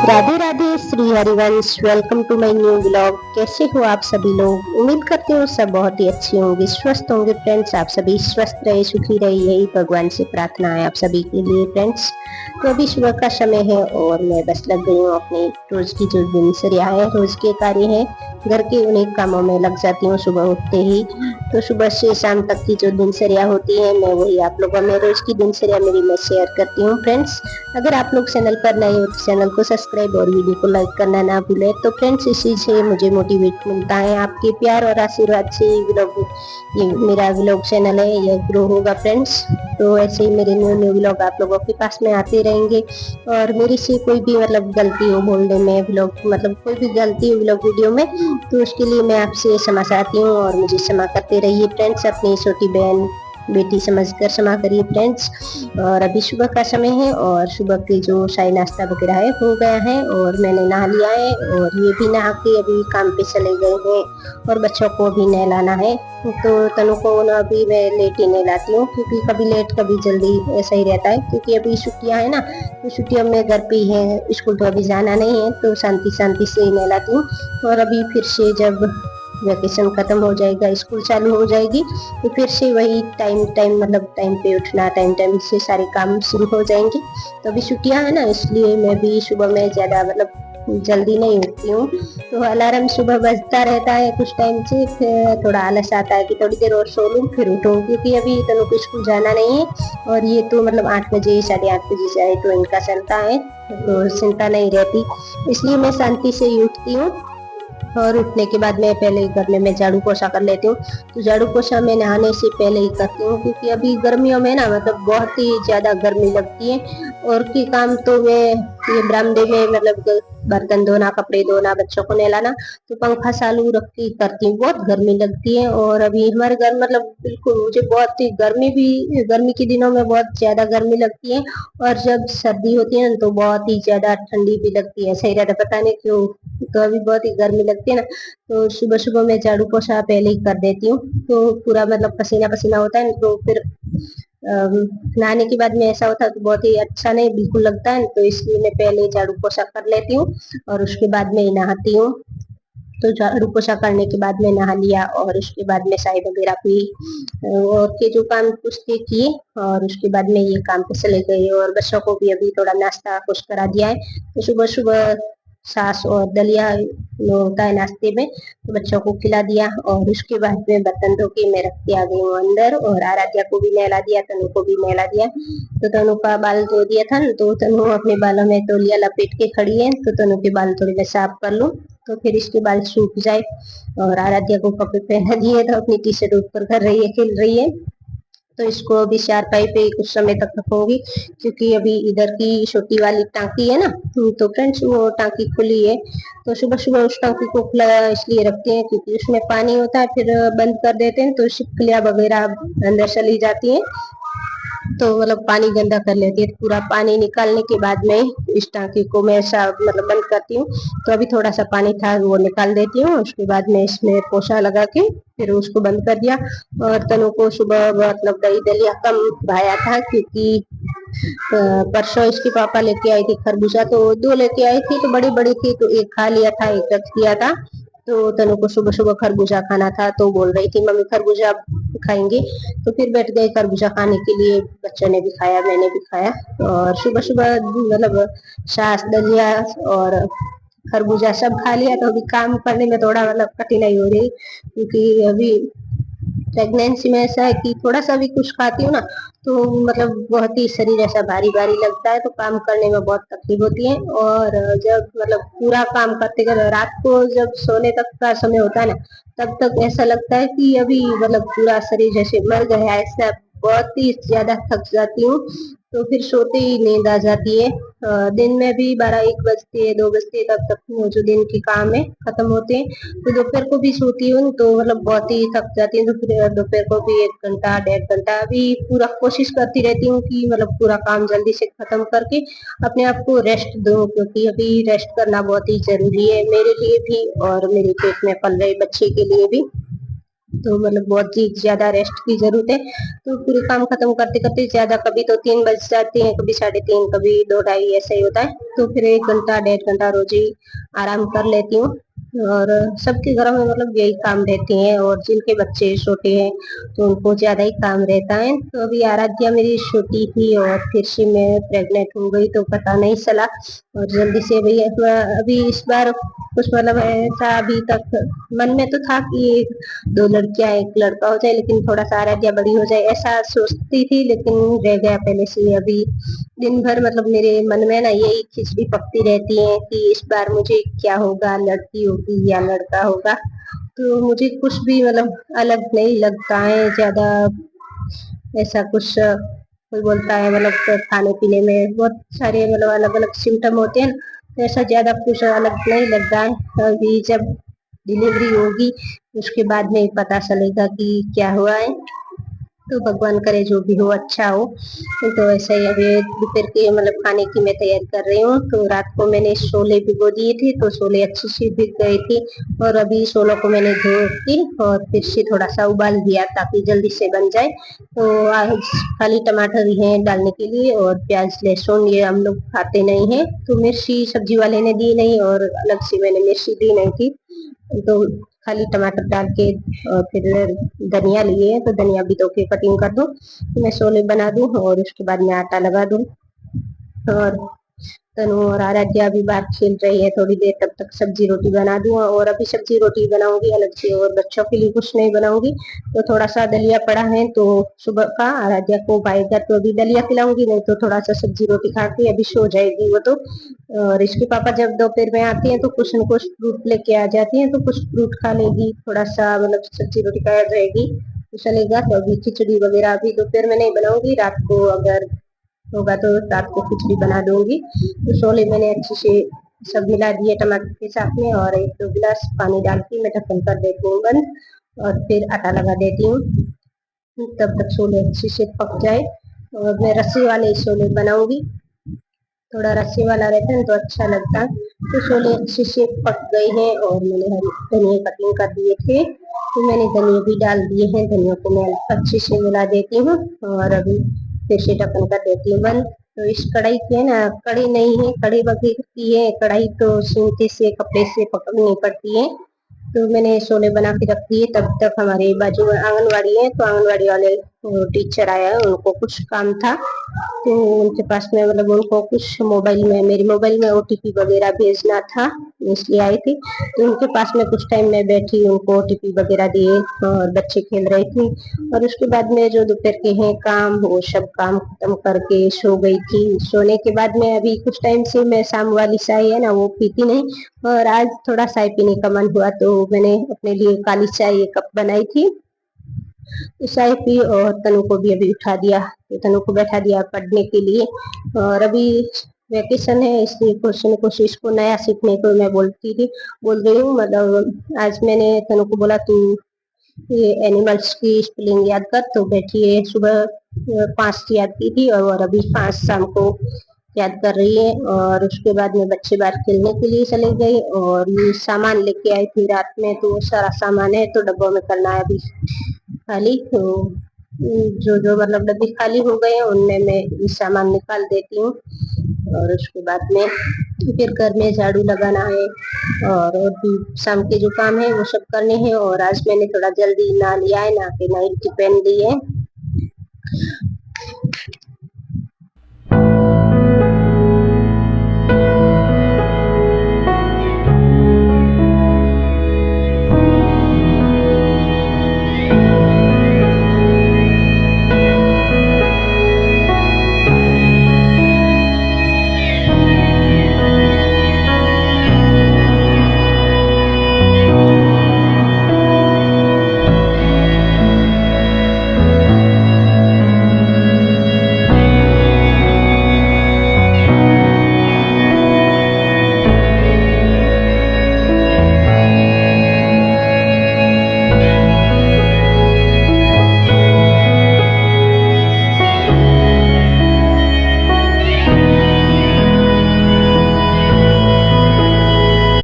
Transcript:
Radhe Radhe Shri Harivansh. Welcome to my new blog. कैसे हो आप सभी लोग? उम्मीद करते हो सब बहुत ही अच्छे होंगे, स्वस्थ होंगे। फ्रेंड्स, आप सभी स्वस्थ रहे, सुखी रहे, यही भगवान से प्रार्थना है आप सभी के लिए। फ्रेंड्स, तो अभी सुबह का समय है और मैं बस लग गई हूँ अपनी रोज की जो दिनचर्या है, रोज के कार्य है घर के, उन्हीं कामों में लग जाती हूँ सुबह उठते ही। तो सुबह से शाम तक की जो दिनचर्या होती है, मैं वही आप लोगों में रोज की दिनचर्या मेरी मैं शेयर करती हूँ। फ्रेंड्स, अगर आप लोग चैनल पर नए हो तो चैनल को सब्सक्राइब और वीडियो को लाइक करना ना भूलें। तो फ्रेंड्स, इसी से मुझे मोटिवेट मिलता है, आपके प्यार और आशीर्वाद से ये मेरा व्लॉग चैनल है, ये ग्रो होगा। फ्रेंड्स, तो ऐसे ही मेरे न्यू न्यू व्लॉग आप लोगों के पास में आते रहेंगे। और मेरे से कोई भी गलती हो बोलने में, व्लॉग कोई भी गलती हो व्लॉग वीडियो में, तो उसके लिए मैं आपसे क्षमा चाहती हूँ और मुझे क्षमा करते रहिए। फ्रेंड्स, अपनी छोटी बहन बेटी समझकर क्षमा करिए। फ्रेंड्स, और अभी सुबह का समय है और सुबह के जो चाय नाश्ता वगैरह है हो गया है और मैंने नहा लिया है और ये भी नहा के अभी काम पे चले गए हैं और बच्चों को भी नहलाना है। तो तनु को ना अभी मैं लेट ही नहलाती हूँ, क्योंकि कभी लेट कभी जल्दी ऐसा ही रहता है, क्योंकि अभी छुट्टियां है ना, तो छुट्टियों में घर पे ही है, स्कूल तो अभी जाना नहीं है, तो शांति शांति से ही नहलाती हूँ। और अभी फिर से जब वैकेशन खत्म हो जाएगा, स्कूल चालू हो जाएगी, तो फिर से वही टाइम टाइम टाइम पे उठना, टाइम टाइम से सारे काम शुरू हो जाएंगे। तो अभी छुट्टियां है ना, इसलिए मैं भी सुबह में ज्यादा जल्दी नहीं उठती हूँ। तो अलार्म सुबह बजता रहता है कुछ टाइम से, फिर थोड़ा आलस आता है कि थोड़ी देर और सो लूँ फिर उठूँ, क्योंकि अभी तनु को स्कूल जाना नहीं है और ये तो 8 बजे 8:30 से तो इनका चलता है, तो चिंता नहीं रहती, इसलिए मैं शांति से ही उठती हूँ। और उठने के बाद मैं पहले घर में मैं झाड़ू पोछा कर लेती हूँ। तो झाड़ू पोछा मैं नहाने से पहले ही करती हूँ, क्योंकि अभी गर्मियों में ना बहुत ही ज्यादा गर्मी लगती है। और की काम तो मैं ये बरामदे में बर्तन धोना, कपड़े धोना, बच्चों को नहलाना, तो पंखा चालू रख के करती हूँ। बहुत गर्मी लगती है और अभी हमारे घर बिल्कुल मुझे बहुत ही गर्मी के दिनों में बहुत ज्यादा गर्मी लगती है, और जब सर्दी होती है ना तो बहुत ही ज्यादा ठंडी भी लगती है, सही रहता पता नहीं क्यों। तो अभी बहुत ही गर्मी लगती है ना, तो सुबह सुबह मैं झाड़ू पोछा पहले ही कर देती हूँ, तो पूरा पसीना पसीना होता है, तो फिर नहाने के बाद में ऐसा होता है तो बहुत ही अच्छा नहीं बिल्कुल लगता है, तो इसलिए मैं पहले झाड़ू पोछा कर लेती हूँ और उसके बाद में नहाती हूँ। तो झाड़ू पोछा करने के बाद में नहा लिया और उसके बाद में चाय वगैरह पी और के जो काम कुछ थे किए, और उसके बाद में ये काम पे चले गए और बच्चों को भी अभी थोड़ा नाश्ता कुछ करा दिया है। तो सुबह सुबह छाछ और दलिया होता है नाश्ते में, तो बच्चों को खिला दिया और उसके बाद में बर्तन धो के मैं रख के आ गई हूँ अंदर, और आराध्या को भी नहला दिया, तनु को भी नहला दिया। तो तनु का बाल धो दिया था ना, तो तनु अपने बालों में तौलिया लपेट के खड़ी है, तो तनु के बाल थोड़े मैं साफ कर लूँ, तो फिर इसके बाल सूख जाए। और आराध्या को कपड़े पहना दिए, तो अपनी टी शर्ट ऊपर कर रही है, खेल रही है। तो इसको अभी चारपाई पे कुछ समय तक रखूंगी, क्योंकि अभी इधर की छोटी वाली टांकी है ना, तो फ्रेंड्स वो टांकी खुली है, तो सुबह सुबह उस टांकी को खुला इसलिए रखते हैं क्योंकि उसमें पानी होता है, फिर बंद कर देते हैं तो छिपकलियां वगैरह अंदर चली जाती हैं, तो पानी गंदा कर लेती है। पूरा पानी निकालने के बाद में इस टांकी को मैं ऐसा बंद करती हूँ। तो अभी थोड़ा सा पानी था वो निकाल देती हूँ, उसके बाद में इसमें पोछा लगा के फिर उसको बंद कर दिया। और तनु को सुबह दही दलिया कम भाया था, क्योंकि परसों इसके पापा लेके आई थी खरबूजा, तो 2 लेके आई थी, तो बड़ी बड़ी थी, तो एक खा लिया था, एक रख दिया था। तो तनु को सुबह सुबह खरबूजा खाना था, तो बोल रही थी मम्मी खरबूजा खाएंगे, तो फिर बैठ गए खरबूजा खाने के लिए। बच्चों ने भी खाया, मैंने भी खाया, और सुबह सुबह छाछ दलिया और खरबूजा सब खा लिया। तो अभी काम करने में थोड़ा कठिनाई हो रही, क्योंकि अभी प्रेगनेंसी में ऐसा है कि थोड़ा सा भी कुछ खाती हूँ ना, तो बहुत ही शरीर ऐसा भारी भारी लगता है, तो काम करने में बहुत तकलीफ होती है। और जब पूरा काम करते करते रात को जब सोने तक का समय होता है ना, तब तक ऐसा लगता है कि अभी पूरा शरीर जैसे मर गया है, ऐसा बहुत ही ज्यादा थक जाती हूँ, तो फिर सोते ही नींद आ जाती है। दिन में भी 12-1 बजते 2 बजते तब तक जो दिन के काम है खत्म होते हैं, तो दोपहर को भी सोती हूँ, तो बहुत ही थक जाती हूँ, तो फिर दोपहर को भी 1 घंटा 1.5 घंटा अभी पूरा कोशिश करती रहती हूँ कि पूरा काम जल्दी से खत्म करके अपने आप को रेस्ट दो, क्योंकि अभी रेस्ट करना बहुत ही जरूरी है मेरे लिए भी और मेरे पेट में पल रहे बच्चे के लिए भी। तो मतलब बहुत ही ज्यादा रेस्ट की जरूरत है। तो पूरे काम खत्म करते करते ज्यादा कभी तो 3 बज जाते हैं, कभी 3:30, कभी 2 ढाई, ऐसा ही होता है। तो फिर 1 घंटा 1.5 घंटा रोज ही आराम कर लेती हूँ। और सबके घरों में मतलब यही काम रहते हैं, और जिनके बच्चे छोटे हैं तो उनको ज्यादा ही काम रहता है। तो अभी आराध्या मेरी छोटी थी और फिर से मैं प्रेग्नेंट हो गई, तो पता नहीं चला। और जल्दी से अभी अभी इस बार कुछ मतलब ऐसा अभी तक मन में तो था कि 2 लड़कियां एक लड़का हो जाए, लेकिन थोड़ा सा आराध्या बड़ी हो जाए ऐसा सोचती थी, लेकिन रह गया पहले से। अभी दिन भर मतलब मेरे मन में ना यही खिचड़ी पकती रहती है कि इस बार मुझे क्या होगा, लड़की होगी या लड़का होगा। तो मुझे कुछ भी मतलब अलग नहीं लगता है ज्यादा। ऐसा कुछ कोई बोलता है मतलब खाने पीने में बहुत सारे मतलब अलग अलग सिम्टम होते हैं, तो ऐसा ज्यादा कुछ अलग नहीं लगता है। अभी जब डिलीवरी होगी उसके बाद में पता चलेगा कि क्या हुआ है। तो भगवान करे जो भी हो अच्छा हो। तो ऐसा ही अभी दोपहर के मतलब खाने की मैं तैयारी कर रही हूँ। तो रात को मैंने छोले भिगो दिए थे, तो छोले अच्छे से भीग गए थे। और अभी छोलों को मैंने धो के और फिर से थोड़ा सा उबाल दिया ताकि जल्दी से बन जाए। तो आज खाली टमाटर ही है डालने के लिए, और प्याज लहसुन ये हम लोग खाते नहीं है, तो मिर्ची सब्जी वाले ने दी नहीं और अलग से मैंने मिर्ची दी नहीं थी। तो खाली टमाटर डाल के और फिर धनिया लिए हैं, तो धनिया भी धो के कटिंग कर दूं, तो मैं शोले बना दूं और उसके बाद में आटा लगा दूं। और तनु और आराध्या अभी बाहर खेल रही है थोड़ी देर, तब तक सब्जी रोटी बना दूं। और अभी सब्जी रोटी बनाऊंगी अलग से, और बच्चों के लिए कुछ नहीं बनाऊंगी। तो थोड़ा सा दलिया पड़ा है, तो सुबह का आराध्या को पाएगा तो अभी दलिया खिलाऊंगी, नहीं तो थोड़ा सा सब्जी रोटी खा के अभी सो जाएगी वो तो। और इसके पापा जब दोपहर में आती हैं तो कुछ न कुछ फ्रूट लेके आ जाती हैं, तो कुछ फ्रूट खा लेगी, थोड़ा सा मतलब सब्जी रोटी खा जाएगी तो चलेगा। तो अभी खिचड़ी वगैरह अभी दोपहर में नहीं बनाऊंगी, रात को अगर होगा तो रात को खिचड़ी बना दूंगी। तो छोले मैंने अच्छे से सब मिला दिए टमाटर के साथ में, और 1-2 गिलास पानी डाल के मैं ढक्कन कर देती हूँ बंद, और फिर आटा लगा देती हूँ तब तक छोले अच्छे से पक जाए। और मैं रस्से वाले छोले बनाऊंगी, थोड़ा रस्से वाला रहता है तो अच्छा लगता है। तो छोले अच्छे से पक गए हैं और मैंने हरी धनिया कटिंग कर दिए थे, तो मैंने धनिया भी डाल दिए हैं। धनिया को मैं अच्छे से मिला देती हूँ और अभी फिर से ढक्कन कर देती हूँ बंद। तो इस कढ़ाई की है ना, कड़ी नहीं है, कड़ी बगैर की है कढ़ाई, तो सीमती से कपड़े से पकड़नी पड़ती है। तो मैंने छोले बना के रख दिए, तब तक हमारे बाजू में आंगनवाड़ी है, तो आंगनवाड़ी वाले टीचर आया है, उनको कुछ काम था, तो उनके पास में मतलब उनको कुछ मोबाइल में, मेरे मोबाइल में ओटीपी वगैरह भेजना था, इसलिए आई थी। तो उनके पास में कुछ टाइम में बैठी, उनको ओटीपी वगैरह दिए और बच्चे खेल रहे थे। और उसके बाद में जो दोपहर के हैं काम, वो सब काम खत्म करके सो गई थी। सोने के बाद में अभी कुछ टाइम से मैं शाम वाली चाय है ना वो पीती नहीं, और आज थोड़ा चाय पीने का मन हुआ तो मैंने अपने लिए काली चाय 1 कप बनाई थी, तो चाय पी। और तनु को भी अभी उठा दिया, तो तनु को बैठा दिया पढ़ने के लिए। और अभी वैकेशन है इसलिए कुछ न कुछ इसको नया सीखने को मैं बोल रही हूँ। मतलब आज मैंने तनु को बोला तू ये एनिमल्स की स्पेलिंग याद कर, तो बैठी है सुबह 5 याद की थी और अभी 5 शाम को याद कर रही है। और उसके बाद में बच्चे बाहर खेलने के लिए चले गए, और ये सामान लेके आई थी रात में, तो सारा सामान है तो डब्बों में करना है अभी खाली। तो जो जो मतलब डब्बे खाली हो गए हैं उनमें मैं ये सामान निकाल देती हूँ। और उसके बाद में फिर घर में झाड़ू लगाना है, और भी शाम के जो काम है वो सब करने हैं। और आज मैंने थोड़ा जल्दी नहा लिया है, नहा के नाइटी पहन ली है,